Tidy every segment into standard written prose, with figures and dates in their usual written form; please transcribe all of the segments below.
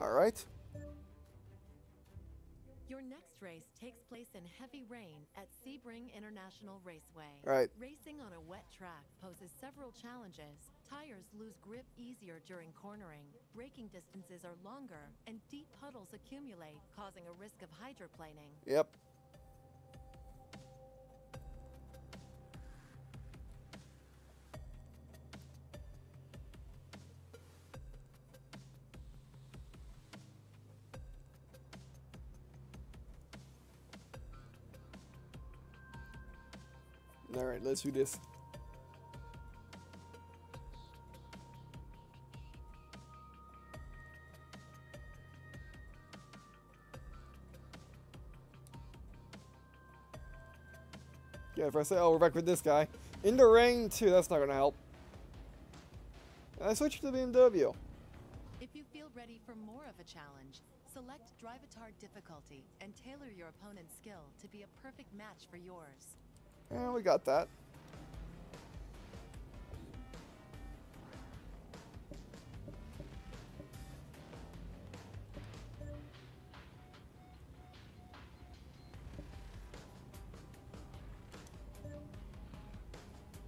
Alright. Your next race takes place in heavy rain at Sebring International Raceway. Right. Racing on a wet track poses several challenges. Tires lose grip easier during cornering, braking distances are longer, and deep puddles accumulate, causing a risk of hydroplaning. Yep. Alright, let's do this. Yeah, if I say, oh, we're back with this guy. In the rain, too, that's not gonna help. I switched to the BMW. If you feel ready for more of a challenge, select Drive-A-Tar difficulty and tailor your opponent's skill to be a perfect match for yours. Yeah, we got that.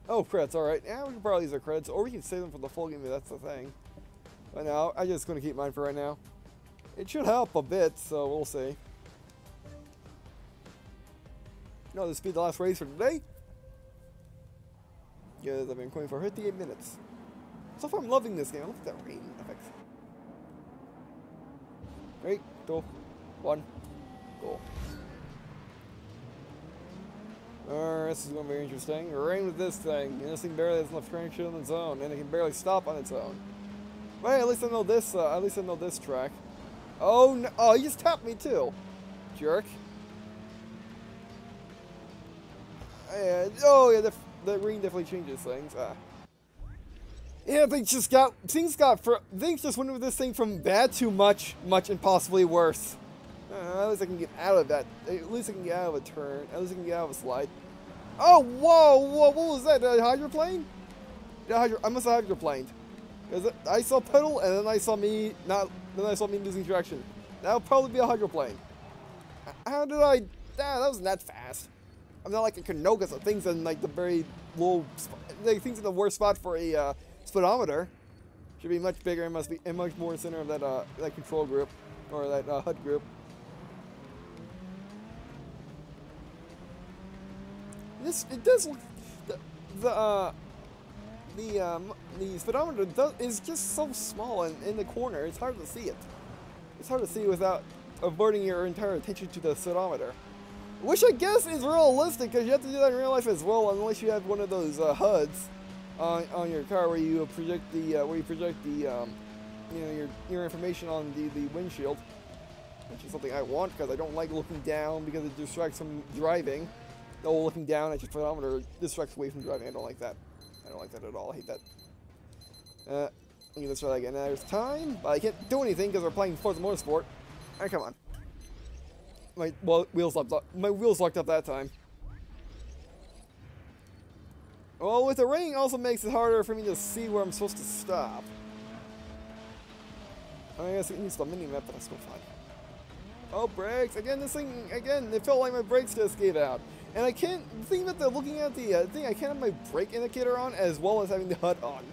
Oh, creds, alright. Yeah, we can probably use our creds, or we can save them for the full game if that's the thing. But no, I'm just going to keep mine for right now. It should help a bit, so we'll see. No, this will be the last race for today. Yes, I've been going for 58 minutes. So far, I'm loving this game. Look at that rain effects. 3, 2, 1, go. This is going to be interesting. Rain with this thing. And this thing barely has enough traction on its own, and it can barely stop on its own. But hey, at least I know this. At least I know this track. Oh no! Oh, he just tapped me too, jerk. Oh yeah, the rain definitely changes things. Yeah, things just went with this thing from bad to much, and possibly worse. At least I can get out of that. At least I can get out of a turn. At least I can get out of a slide. Oh, whoa! What was that? Did I hydroplane? I must have hydroplaned. I saw pedal, and then I saw me losing traction. That'll probably be a hydroplane. How did I? That wasn't that fast. I'm not like a Canoga, so things in like the very low, things in the worst spot for a speedometer. Should be much bigger and must be much more in the center of that control group or that HUD group. It does look the speedometer is just so small and in the corner. It's hard to see it. It's hard to see without averting your entire attention to the speedometer, which I guess is realistic because you have to do that in real life as well, unless you have one of those HUDs on your car where you project the your information on the windshield, which is something I want because I don't like looking down because it distracts from driving. No, looking down at your speedometer distracts away from driving. I don't like that. I don't like that at all. I hate that. Let me let's try that again. There's time, but I can't do anything because we're playing Forza Motorsport. Alright, come on. My wheels locked up that time. Well, with the rain, also makes it harder for me to see where I'm supposed to stop. I guess it needs the mini map, but that's still fine. Oh, brakes! Again, this thing again. It felt like my brakes just gave out. And I can't, the thing that they're looking at the thing, I can't have my brake indicator on as well as having the HUD on.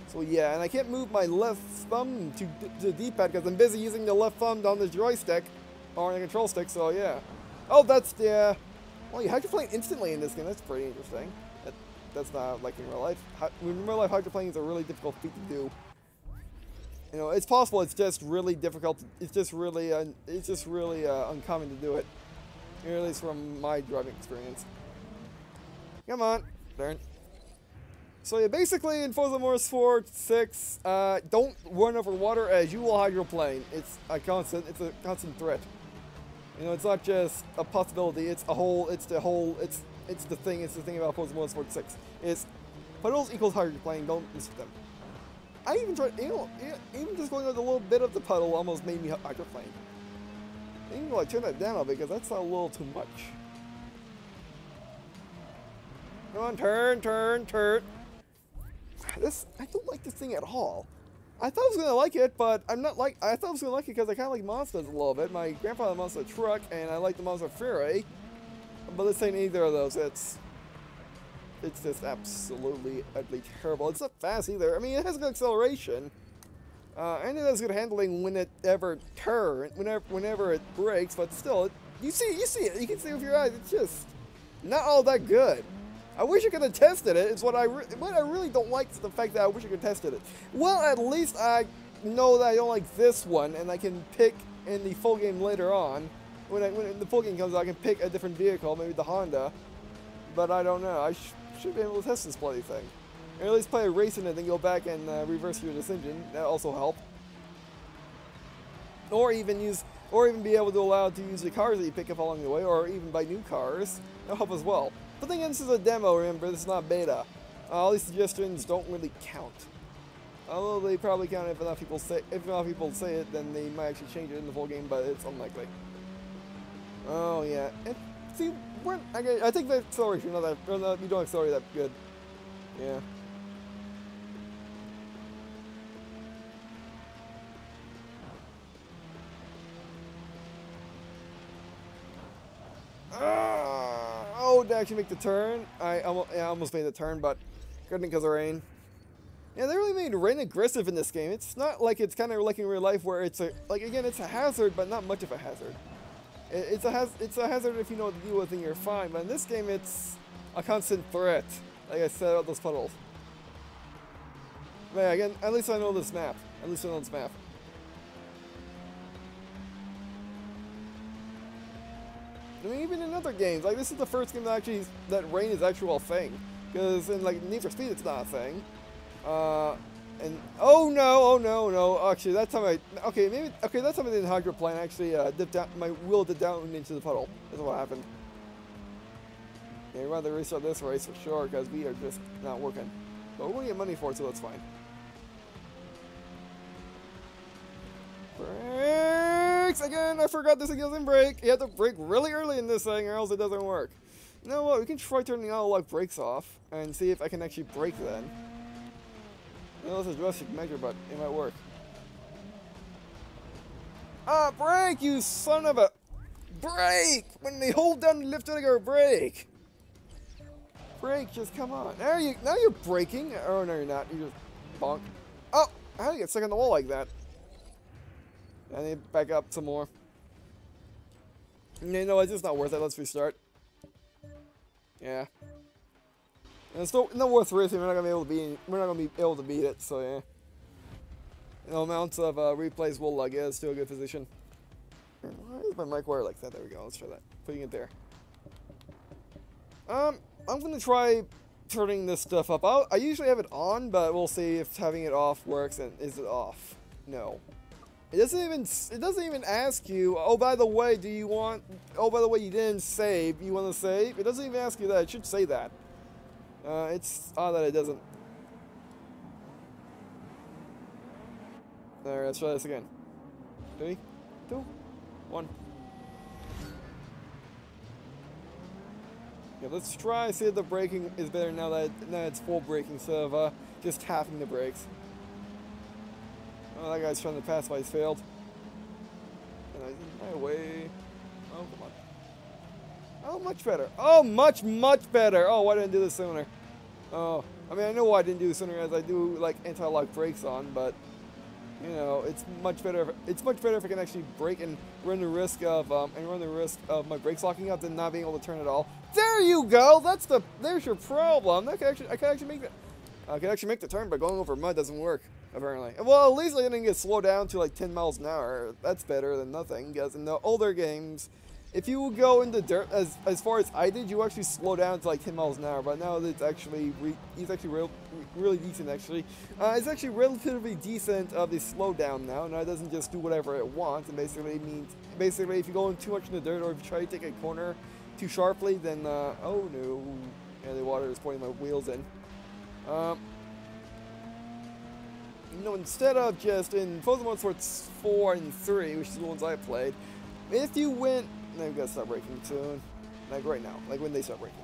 So yeah, and I can't move my left thumb to the D-pad because I'm busy using the left thumb on the joystick, or on the control stick, so yeah. Oh, that's the, well, you hydroplane instantly in this game, that's pretty interesting. That's not like in real life. In real life, hydroplaning is a really difficult feat to do. You know, it's possible, it's just really difficult, it's just really uncommon to do it. At least from my driving experience. Come on. Darn. So yeah, basically in Forza Motorsport 6, don't run over water as you will hydroplane. It's a constant threat. You know, it's not just a possibility, it's the thing about Forza Motorsport 6. It's puddles equals hydroplane, don't miss them. I even tried, even just going with a little bit of the puddle almost made me hydroplane. I need to like turn that down a bit because that's a little too much. Come on, turn. I don't like this thing at all. I thought I was gonna like it, but I'm not like. I thought I was gonna like it because I kind of like monsters a little bit. My grandpa had a monster truck, and I like the monster fury. But this ain't either of those. It's just absolutely utterly terrible. It's not fast either. I mean, it has good acceleration, and it has good handling when it ever turns, whenever it brakes. But still, you see it. You can see it with your eyes. It's just not all that good. I wish I could have tested it. It's what I really don't like is the fact that I wish I could have tested it. Well, at least I know that I don't like this one, and I can pick in the full game later on. When the full game comes out, I can pick a different vehicle, maybe the Honda. But I don't know. I should be able to test this bloody thing. Or at least play a race in it, then go back and reverse your decision. That also help. Or even be able to allow it to use the cars that you pick up along the way, or even buy new cars. That'll help as well. But then again, this is a demo, remember, this is not beta. All these suggestions don't really count. Although they probably count if enough people say it, then they might actually change it in the full game, but it's unlikely. Oh yeah. And see, I think the acceleration, you don't accelerate that good. Yeah. Oh, did I actually make the turn? I almost made the turn, but couldn't because of rain. Yeah, they really made rain aggressive in this game. It's not like it's kind of like in real life where it's again, it's a hazard, but not much of a hazard. It's a hazard if you know what to deal with and you're fine, but in this game it's a constant threat. Like I said about those puddles. But yeah, again, at least I know this map. At least I know this map. I mean, even in other games, like this is the first game that rain is actual thing. Because in like Need for Speed, it's not a thing. And oh no! Actually, that time that time I didn't hydroplane. Actually, my wheel dipped down into the puddle. That's what happened. Yeah, we'd rather restart this race for sure because we are just not working. But we're gonna get money for it, so that's fine. Brakes again! I forgot this thing doesn't brake. You have to brake really early in this thing, or else it doesn't work. You know what? We can try turning auto lock brakes off and see if I can actually brake then. I know this is a drastic measure, but it might work. Ah, brake, you son of a... Brake! When they hold down the lift trigger, brake! Brake, just come on. Now you're braking. Oh, no, you're not. You just bonk. Oh! How do you get stuck on the wall like that? I need to back up some more. You know what? It's just not worth it. Let's restart. Yeah. And it's not worth risking. We're not gonna be able to beat it. So yeah. No amounts of replays will get us to a good position. Why is my mic wire like that? There we go. Let's try that. Putting it there. I'm gonna try turning this stuff up. I usually have it on, but we'll see if having it off works. And is it off? No. It doesn't even ask you, oh, by the way, you didn't save. You want to save? It doesn't even ask you that. It should say that. It's odd that it doesn't. Alright, let's try this again. 3, 2, 1. Yeah, let's try see if the braking is better now that it's full braking instead of just halving the brakes. Oh, that guy's trying to pass, but he's failed. And I in my way. Oh, come on. Oh, much better. Oh, much better. Oh, why didn't I do this sooner? Oh, I mean, I know why I didn't do this sooner as I do like anti-lock brakes on, but you know, it's much better if I can actually brake and run the risk of my brakes locking up than not being able to turn at all. There you go. There's your problem. I can actually make the turn, but going over mud doesn't work. Apparently. Well, at least I didn't get slowed down to like 10 miles an hour. That's better than nothing, because in the older games, if you go into dirt as far as I did, you actually slow down to like 10 miles an hour. But now it's actually really decent. Actually, it's actually relatively decent of the slowdown now. Now it doesn't just do whatever it wants. And basically if you go in too much in the dirt, or if you try to take a corner too sharply, then oh no, yeah, the water is pointing my wheels in. You know, instead of just in Forza Motorsport 4 and 3, which is the ones I played, if you went... Now we've got to stop braking soon. Like right now. Like when they start braking.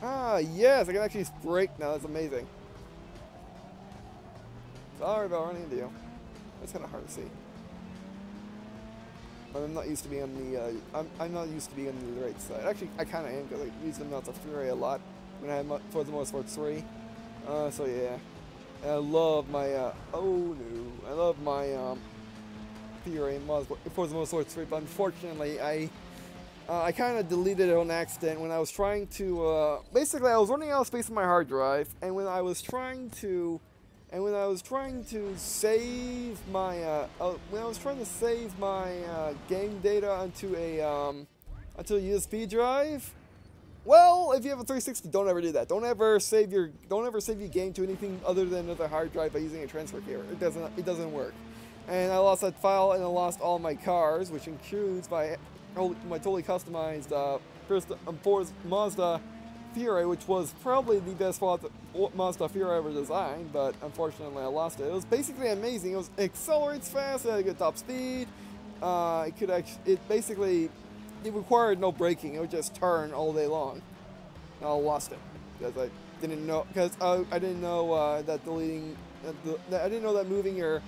Ah, yes! I can actually brake now. That's amazing. Sorry about running into you. That's kind of hard to see. I'm not used to being on the. I'm not used to being on the right side. Actually, I kind of am because I use the mounts of Fury a lot when I had Forza Motorsport 3. So yeah, and I love my. Oh no, I love my Fury in Forza Motorsport 3, but unfortunately, I kind of deleted it on accident when I was trying to. Basically, I was running out of space on my hard drive, and when I was trying to save my game data onto a USB drive. Well, if you have a 360, don't ever do that. Don't ever save your game to anything other than another hard drive by using a transfer cable. It doesn't work. And I lost that file, and I lost all my cars, which includes my totally customized Forza Mazda Fury, which was probably the best Mazda Fury ever designed, but unfortunately I lost it. It was basically amazing. It accelerates fast, it had a good top speed. It required no braking. It would just turn all day long. And I lost it because I didn't know that moving your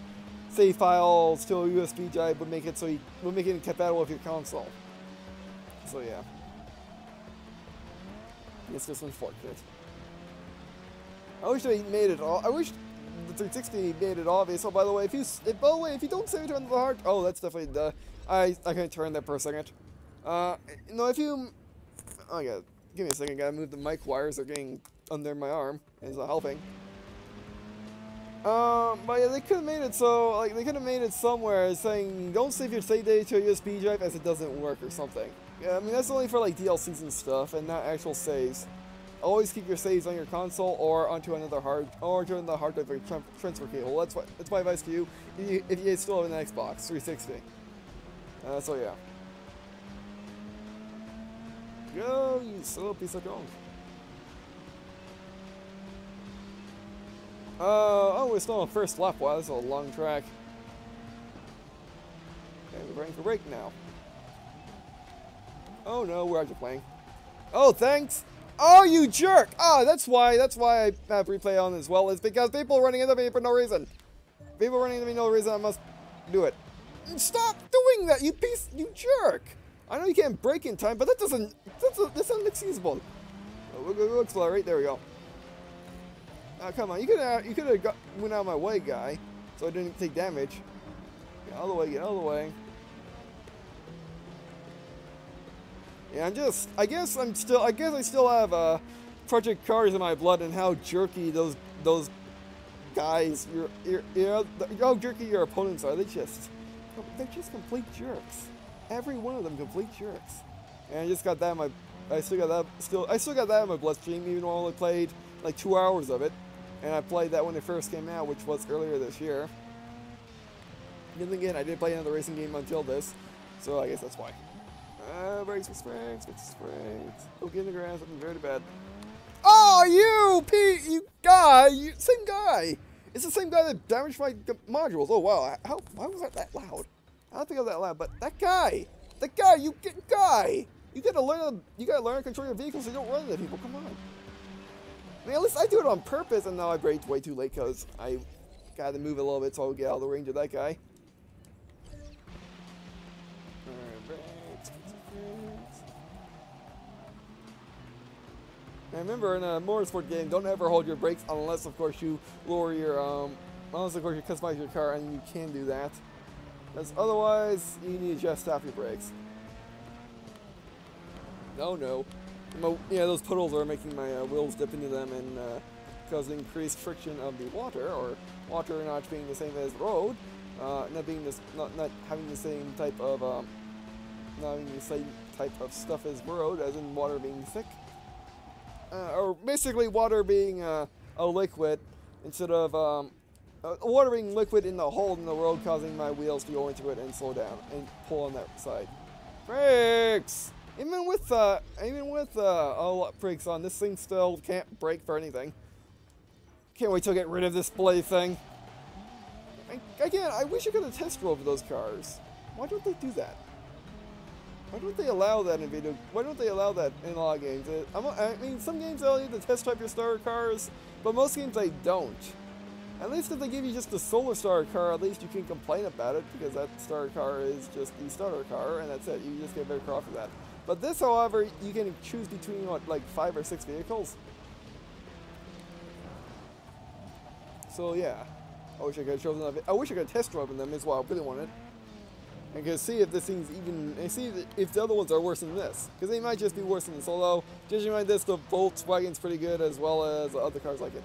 save files to a USB drive would make it incompatible with your console. So yeah. It's just unfortunate. I wish they made it all. I wish the 360 made it obvious. Oh, by the way, if you don't save it on the hard, oh, that's definitely the. I can turn that for a second. No, if you, oh yeah, give me a second. Gotta move the mic wires. They're getting under my arm. It's not helping. But yeah, they could have made it so, like, they could have made it somewhere saying don't save your save data to a USB drive as it doesn't work or something. Yeah, I mean, that's only for, like, DLCs and stuff, and not actual saves. Always keep your saves on your console or onto another hard drive or transfer cable. That's my advice to you if you still have an Xbox 360. So yeah. Go, you silly piece of junk. Oh, we're still on first lap. Wow, this is a long track. Okay, we're ready for break now. Oh no, we're actually playing. Oh, thanks. Oh, you jerk! Oh, that's why I have replay on as well. It's because people are running into me for no reason. People running into me for no reason. I must do it. Stop doing that, you jerk! I know you can't brake in time, but that's unexcusable. We'll accelerate. There we go. Come on, you could have went out of my way, guy, so I didn't take damage. Get out of the way. Get out of the way. Yeah, I guess I still have Project Cars in my blood, and how jerky those guys, how jerky your opponents are. They're just complete jerks. Every one of them complete jerks. And I just got that in my, I still got that in my bloodstream, even though I only played like 2 hours of it, and I played that when it first came out, which was earlier this year. Then again, I didn't play another racing game until this, so I guess that's why. Brakes. Oh, get in the grass, looking very bad. Oh, you, Pete, you guy, same guy. It's the same guy that damaged my modules. Oh, wow. Why was that loud? I don't think it was that loud, but that guy, you gotta learn to control your vehicle so you don't run into people. Come on. I mean, at least I do it on purpose, and now I braked way too late because I gotta move a little bit so I get out of the range of that guy. And remember, in a motorsport game, don't ever hold your brakes unless, of course, you lower your, unless, of course, you customize your car, and you can do that. Because otherwise, you need to just stop your brakes. No. Yeah, those puddles are making my wheels dip into them and causing increased friction of the water, or water not being the same as road, not having the same type of, not having the same type of stuff as road, as in water being thick. Or basically water being a liquid instead of water being liquid in the hole in the road, causing my wheels to go into it and slow down and pull on that side. Brakes! Even with brakes on, this thing still can't brake for anything. Can't wait to get rid of this bloody thing. Again, I wish I could have test drove those cars. Why don't they do that? Why don't they allow that in video? Why don't they allow that in a lot of games? I mean, some games allow you to test drive your starter cars, but most games they don't. At least if they give you just the solar starter car, at least you can complain about it, because that starter car is just the starter car, and that's it. You just get a better car for that. But this, however, you can choose between, what, like 5 or 6 vehicles? So, yeah. I wish I could have chosen that. I wish I could have test driven them as well. I really wanted. And could see if this thing's even, and see if the other ones are worse than this. Because they might just be worse than this. Although, judging by this, the Volkswagen's pretty good, as well as the other cars like it.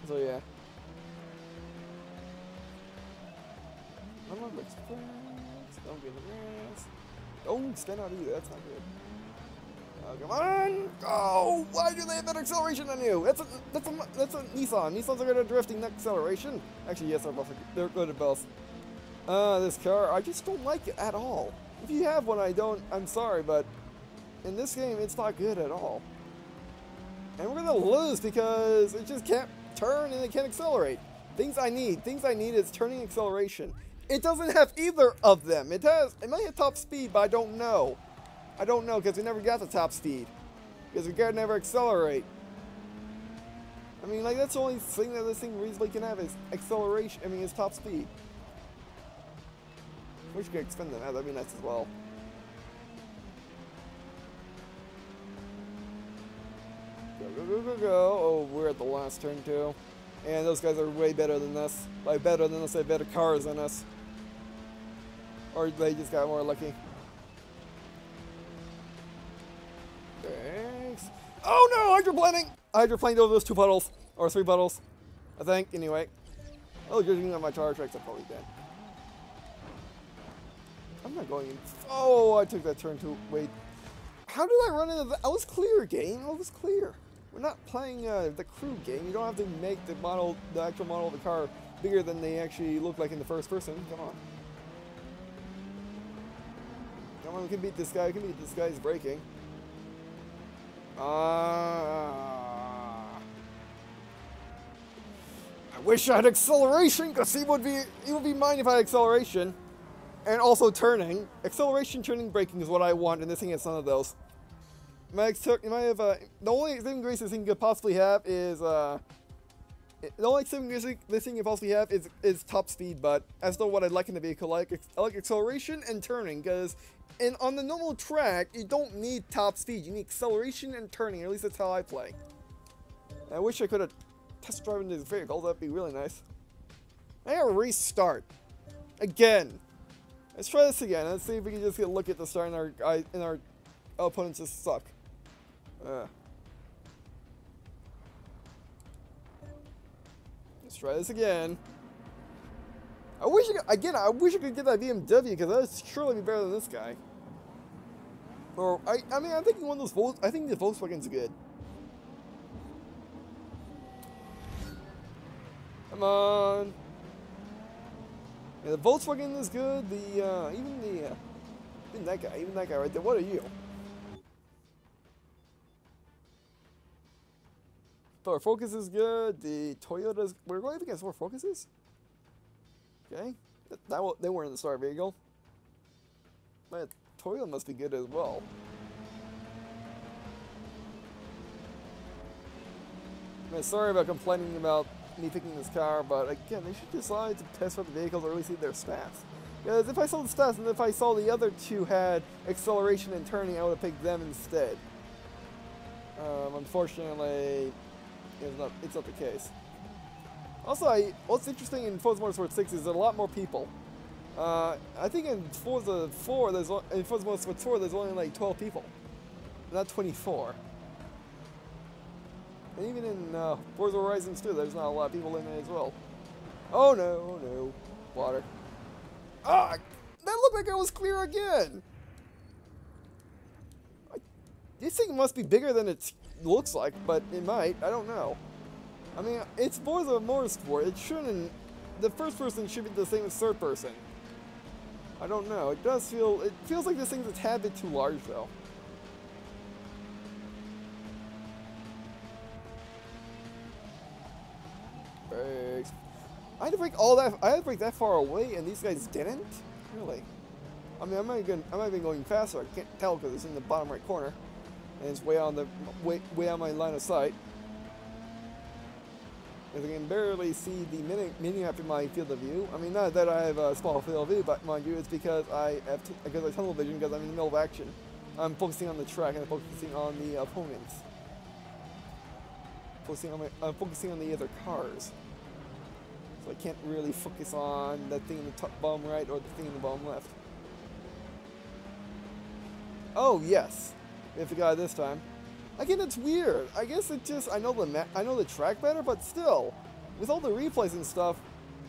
So yeah. Don't get in the grass. Don't stand out either, that's not good. Come on! Go! Why do they have better acceleration than you? That's a Nissan. Nissans are good at drifting, not acceleration. Actually, yes, they're good at both. This car, I just don't like it at all. If you have one, I'm sorry, but in this game, it's not good at all. And we're gonna lose because it just can't turn and it can't accelerate. Things I need is turning acceleration. It doesn't have either of them. It might have top speed, but I don't know. I don't know because we never got the top speed. Because we could never accelerate. I mean, like, that's the only thing that this thing reasonably can have is acceleration. I mean, it's top speed. I wish we could expand that. That'd be nice as well. Go. Oh, we're at the last turn too. And those guys are way better than us. By better than us, they have better cars than us. Or they just got more lucky. Thanks. Oh no, hydroplaning! I hydroplaned over those 2 puddles. Or 3 puddles. I think, anyway. Oh, judging on my tire tracks, I'm probably dead. I'm not going in. Oh, I took that turn too. Wait. How did I run into that? I was clear, game. I was clear. We're not playing the crew game. You don't have to make the actual model of the car bigger than they actually look like in the first person. Come on. Come on, we can beat this guy. We can beat this guy's braking. I wish I had acceleration, because he would be mine if I had acceleration. And also turning. Acceleration, turning, braking is what I want, and this thing has none of those. The only saving grace this thing could possibly have is is top speed. But as though what I'd like in the vehicle, I like acceleration and turning, because on the normal track you don't need top speed. You need acceleration and turning. At least that's how I play. I wish I could have test driven this vehicle. That'd be really nice. I gotta restart again. Let's try this again. Let's see if we can just get a look at the start and our opponents just suck. Let's try this again. I wish I could get that BMW, because that would surely be better than this guy. Or I mean, I'm thinking one of those I think the Volkswagen's good. Come on. Yeah, the Volkswagen is good. Even that guy right there. What are you? Ford Focus is good. The Toyota's. We're going against Ford Focuses. Okay, they weren't in the star vehicle. But Toyota must be good as well. I'm sorry about complaining about me picking this car, but again, they should decide to test out the vehicles or at least see their stats. Because if I saw the stats and if I saw the other 2 had acceleration and turning, I would have picked them instead. Unfortunately, it's not the case. Also, what's interesting in Forza Motorsport 6 is there are a lot more people. I think in Forza 4, in Forza Motorsport 4, there's only like 12 people, not 24. And even in Forza Horizons 2, there's not a lot of people in it as well. Oh no, water. Ah, that looked like I was clear again. This thing must be bigger than it looks like, but it might. I don't know. I mean, it's Forza Motorsport. It shouldn't. The first person should be the same as third person. I don't know. It feels like this thing's a tad bit too large, though. Brakes. I had to brake all that. I had to brake that far away, and these guys didn't. Really? I mean, I might have been going faster. I can't tell because it's in the bottom right corner, and it's way on the way on my line of sight. As I can barely see the mini-map in my field of view. I mean, not that I have a small field of view, but mind you, it's because I have tunnel vision because I'm in the middle of action. I'm focusing on the track and I'm focusing on the opponents. I'm focusing on the other cars. So I can't really focus on that thing in the top bottom right or the thing in the bottom left. Oh yes, we have the guy this time. Again, it's weird. I guess it just I know the track better, but still, with all the replays and stuff,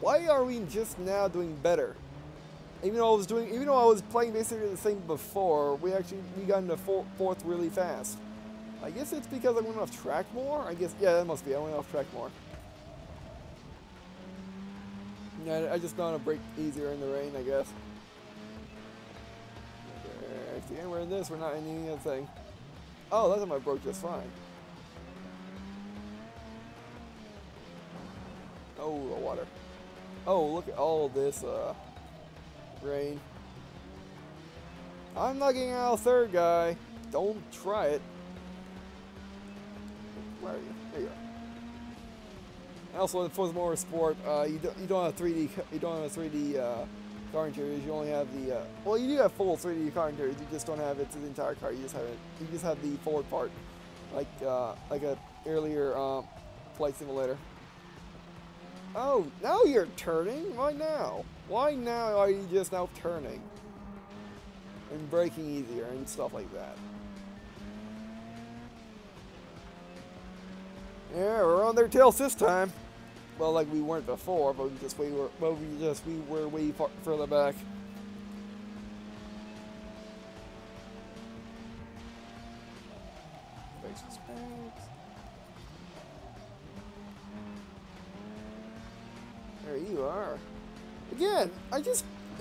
why are we just now doing better? Even though I was playing basically the same before, we got into fourth really fast. I guess it's because I went off track more. I guess yeah, that must be. I went off track more. Yeah, I just know how to brake easier in the rain, I guess. Actually, we're in this. We're not in any other thing. Oh, that time I broke just fine. Oh, the water. Oh, look at all this rain. I'm not getting out third, guy. Don't try it. Where are you? There you are. And also in Forza Motorsport, you don't have 3D. You don't have 3D car interiors. You only have the. Well, you do have full 3D car interiors. You just don't have it to the entire car. You just have it. You just have the forward part, like a earlier flight simulator. Oh, now you're turning. Why now? Why now are you just now turning and braking easier and stuff like that? Yeah, we're on their tails this time. Well, like we weren't before, but we were way further back. There you are. Again,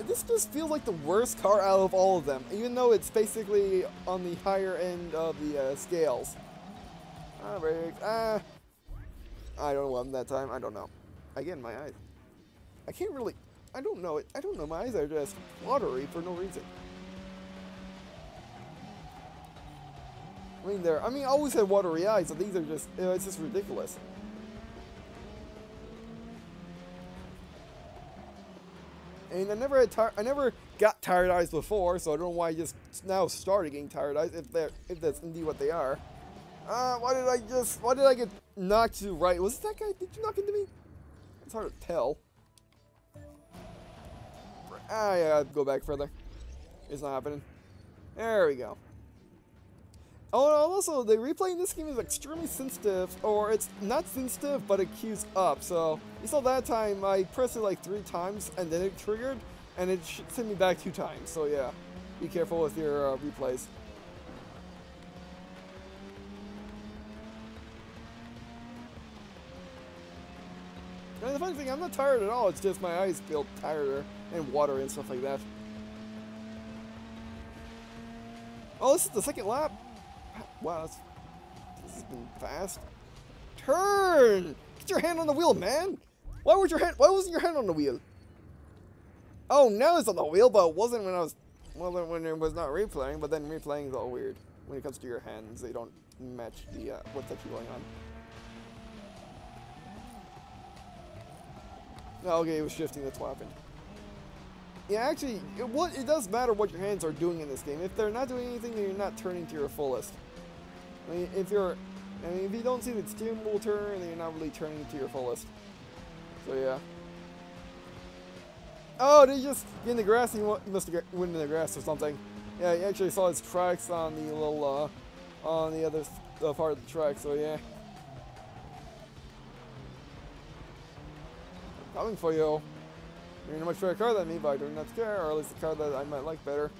this just feels like the worst car out of all of them, even though it's basically on the higher end of the scales. Ah, brakes. Ah. I don't know what that time. I don't know. Again, my eyes. I can't really. I don't know it. I don't know. My eyes are just watery for no reason. I mean, I always had watery eyes, so these are just. It's just ridiculous. And I never got tired eyes before, so I don't know why I just now started getting tired eyes if that's indeed what they are. Why did I get knocked to the right? Was it that guy? Did you knock into me? It's hard to tell. Yeah, go back further. It's not happening. There we go. Oh, and also, the replay in this game is extremely sensitive, or it's not sensitive, but it queues up. So, you saw that time, I pressed it like 3 times, and then it triggered, and it sent me back 2 times. So yeah, be careful with your replays. And the funny thing, I'm not tired at all, it's just my eyes feel tired and water and stuff like that. Oh, this is the second lap? Wow, this has been fast. Turn! Get your hand on the wheel, man! Why wasn't your hand on the wheel? Oh, now it's on the wheel, but it wasn't when when it was not replaying, but then replaying is all weird. When it comes to your hands, they don't match the, what's actually going on. Oh, okay, it was shifting, that's what happened. Yeah, actually, it does matter what your hands are doing in this game. If they're not doing anything, then you're not turning to your fullest. I mean, if you don't see the steering wheel turn, then you're not really turning to your fullest. So yeah. Oh, did he just get in the grass? He must have went in the grass or something. Yeah, he actually saw his tracks on the little, on the other part of the track, so yeah. Coming for you. You're in a much better car than me, but I do not care, or at least a car that I might like better.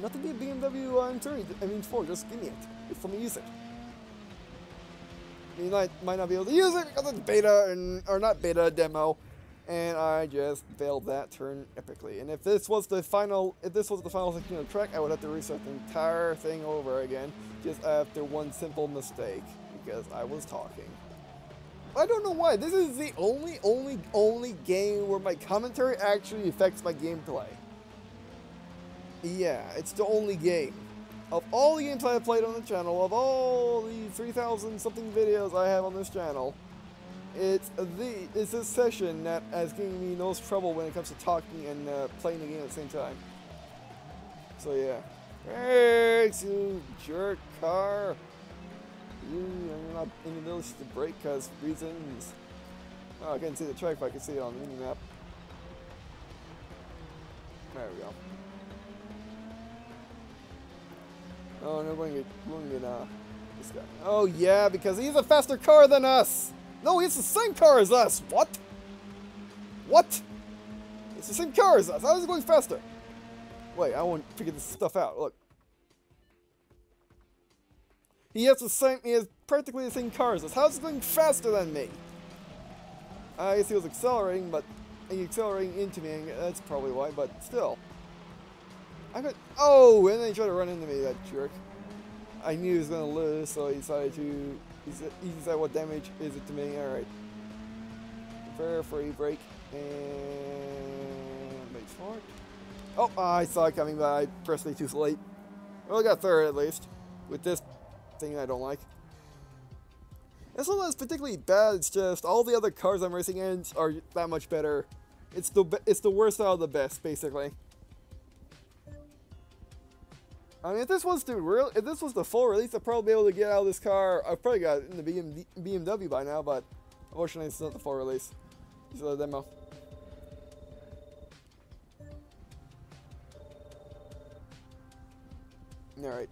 Nothing to be a BMW M3, I mean 4, just give me it. Just let me use it. You might not be able to use it because it's beta, or not beta, demo, and I just failed that turn epically. And if this was the final section of the track, I would have to restart the entire thing over again, just after one simple mistake, because I was talking. I don't know why. This is the only game where my commentary actually affects my gameplay. Yeah, it's the only game. of all the games I have played on the channel, of all the 3,000 something videos I have on this channel, it's this session that has given me most trouble when it comes to talking and playing the game at the same time. So yeah. Brakes, you jerk car. You're not in the ability to brake because reasons. Oh, I can't see the track, but I can see it on the mini map. There we go. Oh, no, we're going to get this guy. Oh, yeah, because he's a faster car than us. No, it's the same car as us. What? What? It's the same car as us. How is it going faster? Wait, I won't figure this stuff out. Look. He has practically the same car as us. How is it going faster than me? I guess he was accelerating, but he accelerating into me, and that's probably why, but still. Oh, and then he tried to run into me, that jerk. I knew he was going to lose, so he decided what damage is it to me. Alright. Prepare for a break, and make smart. Oh, I saw it coming, but I pressed it too late. Well, I got third at least, with this thing I don't like. It's not that it's particularly bad, it's just all the other cars I'm racing against are that much better. It's the worst out of the best, basically. I mean, if this was the full release, I'd probably be able to get out of this car. I've probably got it in the BMW by now, but unfortunately, it's not the full release. It's a demo. All right.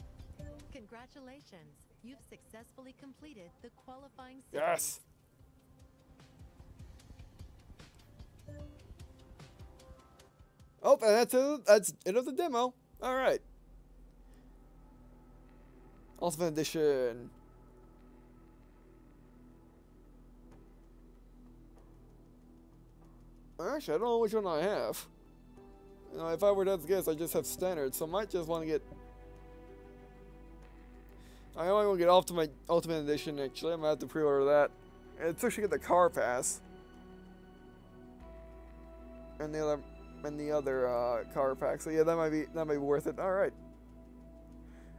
Congratulations. You've successfully completed the qualifying series. Yes. Oh, and that's it of the demo. All right. Ultimate Edition. Actually, I don't know which one I have. You know, if I were to guess, I just have standard, so I might just want to get. I might want to get Ultimate Edition. Actually, I'm gonna have to pre-order that. And especially get the car pass. And the other car pack. So yeah, that might be worth it. All right.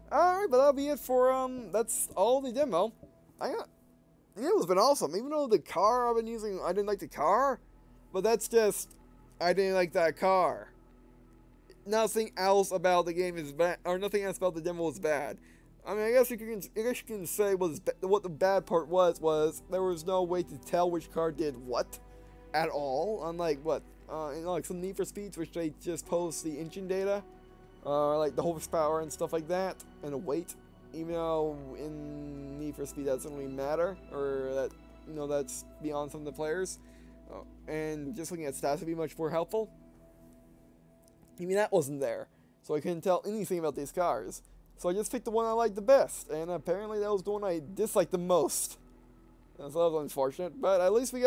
Alright, but that'll be it for, that's all the demo. It's been awesome. Even though the car I've been using, I didn't like the car, but that's just, I didn't like that car. Nothing else about the game is bad, or nothing else about the demo is bad. I mean, I guess you can say what the bad part was there was no way to tell which car did what at all. Unlike like some Need for Speeds, which they just post the engine data. Like the horsepower and stuff like that, and the weight, even though in Need for Speed that doesn't really matter, or that, you know, that's beyond some of the players, and just looking at stats would be much more helpful. I mean, that wasn't there, so I couldn't tell anything about these cars, so I just picked the one I liked the best, and apparently that was the one I disliked the most, and so that was unfortunate, but at least we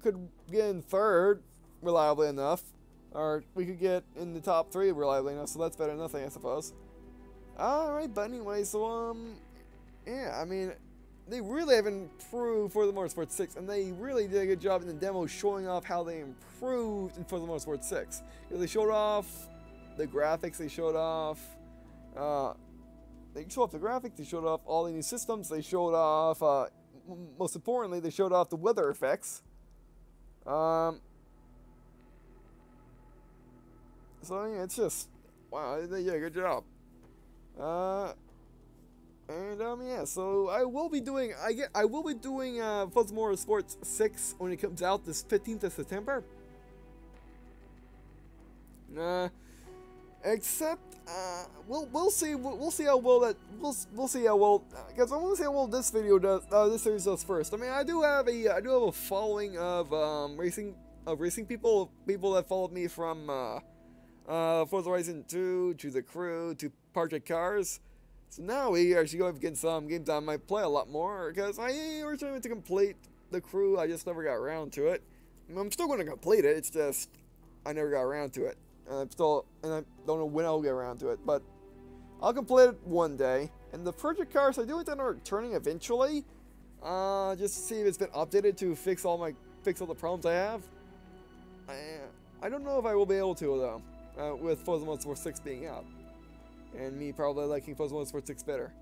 could get in third, reliably enough. Or we could get in the top 3 reliably enough, so that's better than nothing, I suppose. Alright, but anyway, so, yeah, I mean, they really have improved Forza Motorsport 6, and they really did a good job in the demo showing off how they improved in Forza Motorsport 6. They showed off the graphics, they showed off the graphics, they showed off all the new systems, they showed off, most importantly, they showed off the weather effects. So yeah, it's just, wow, they did a good job. Yeah, so I will be doing Forza Motorsport 6 when it comes out this 15th of September. Except we'll see how well because I want to see how well this video does, this series does first. I mean, I do have a following of racing people that followed me from Forza Horizon 2 to the crew to Project Cars. So now we actually go up against some games I might play a lot more, because I originally went to complete the crew, I just never got around to it. I'm still going to complete it, it's just I never got around to it. And I don't know when I'll get around to it, but I'll complete it one day. And the Project Cars, I do intend on returning eventually, just to see if it's been updated to fix all the problems I have. I don't know if I will be able to though. With Forza Motorsport 6 being out. and me probably liking Forza Motorsport 6 better.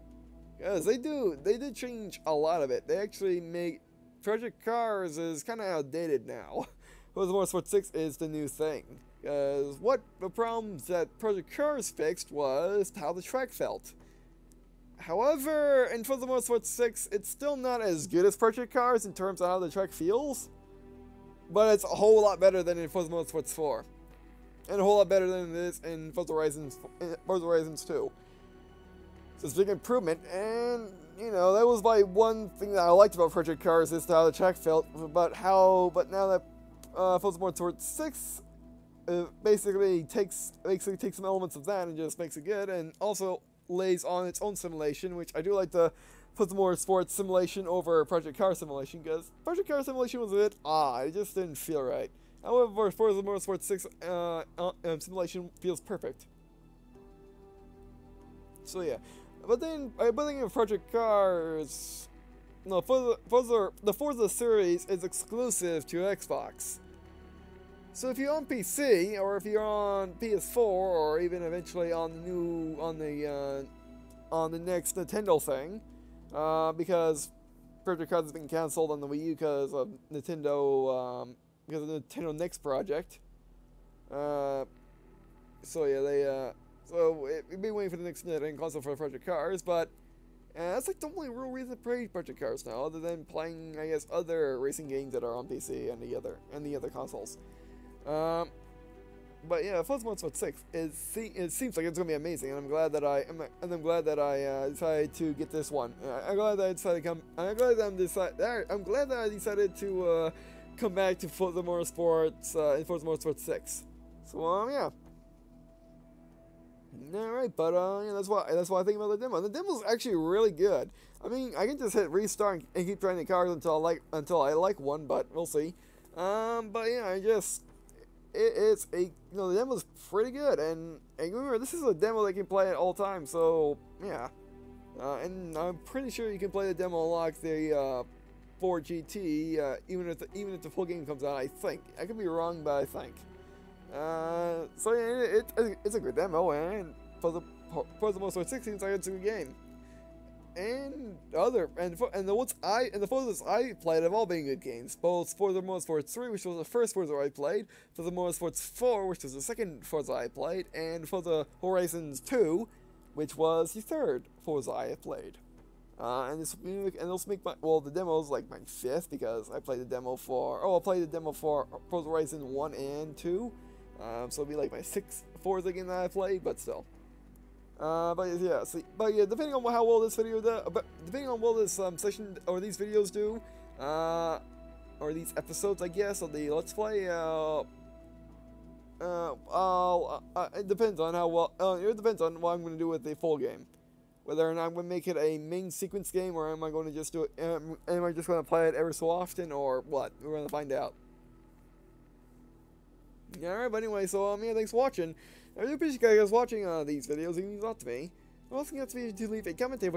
Because they did change a lot of it. They actually make Project Cars is kind of outdated now. Forza Motorsport 6 is the new thing. Because what the problems that Project Cars fixed was how the track felt. However, in Forza Motorsport 6, it's still not as good as Project Cars in terms of how the track feels. But it's a whole lot better than in Forza Motorsport 4. And a whole lot better than it is in Forza Horizons 2. So it's a big improvement, and, you know, that was my one thing that I liked about Project Cars is how the track felt, but now that Forza Motorsport 6 basically takes some elements of that and just makes it good, and also lays on its own simulation, which I do like the Forza Motorsport simulation over Project Cars simulation, because Project Cars simulation was a bit odd, it just didn't feel right. However, Forza Motorsport 6 simulation feels perfect. So yeah. But then in Project Cars, no, the Forza series is exclusive to Xbox. So if you're on PC, or if you're on PS4, or even eventually on the next Nintendo thing, because Project Cars has been cancelled on the Wii U because of Nintendo Next project. So yeah, So we've been waiting for the next Nintendo console for Project Cars, but that's like the only real reason to play Project Cars now, other than playing, I guess, other racing games that are on PC and the other consoles. But yeah, Forza Motorsport 6 it seems like it's gonna be amazing, and I'm glad that I decided to get this one. I'm glad that I decided to come back to Forza Motorsport in Forza Motorsport 6. So yeah. Alright, but yeah, that's what I think about the demo. The demo's actually really good. I mean, I can just hit restart and keep trying the cars until I like one, but we'll see. But yeah, the demo's pretty good, and remember, this is a demo that can play at all times, so yeah. And I'm pretty sure you can play the demo unlock the 4 GT, even if the full game comes out. I think I could be wrong, but I think. So yeah, it's a good demo, and Forza Motorsport 6 seems like it's a good game. And the Forzas I played have all been good games. Both Forza Motorsport 3, which was the first Forza I played, Forza Motorsport 4, which was the second Forza I played, and Forza Horizons 2, which was the third Forza I have played. And this make the demo's like my fifth, because I played the demo for Forza Horizon 1 and 2. So it'll be like my sixth Forza game that I played, but still. But yeah, depending on how well this video does, depending on what this session or these videos do, or these episodes, I guess, of the Let's Play, it depends on how well. It depends on what I'm going to do with the full game. Whether or not I'm going to make it a main sequence game, or am I going to just do it? Am I just going to play it every so often, or what? We're going to find out. Alright, but anyway, so yeah, thanks for watching. I really appreciate you guys watching these videos. It means a lot to me. Also, you have to leave a comment tell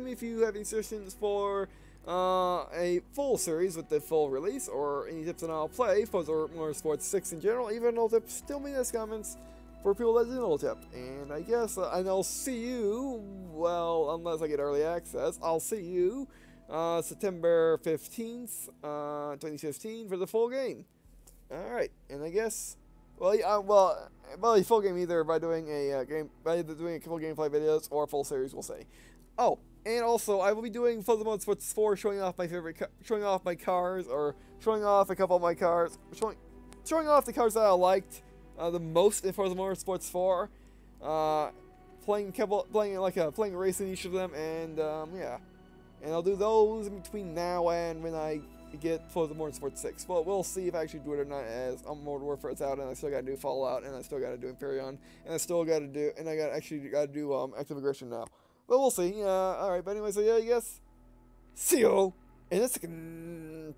me if you have any suggestions for a full series with the full release, or any tips on how to play Forza Motorsport 6 in general. Even no tips, still me in the comments for people that didn't know the tip. And I guess, and I'll see you, well, unless I get early access, I'll see you September 15th, 2015 for the full game. Alright, and I guess, the full game either by doing a full gameplay videos or a full series, we'll say. Oh, and also I will be doing Forza Motorsport 4, showing off my cars, or showing off a couple of my cars, showing off the cars that I liked the most in Forza Motorsport 4, playing a race in each of them, and yeah. And I'll do those in between now and when I get Forza Motorsport 6. Well, we'll see if I actually do it or not, as Modern Warfare's out, and I still gotta do Fallout, and I still gotta do Imperion, and I gotta do Active Aggression now. But we'll see. Alright, but anyway, so yeah, I guess, see you in a second.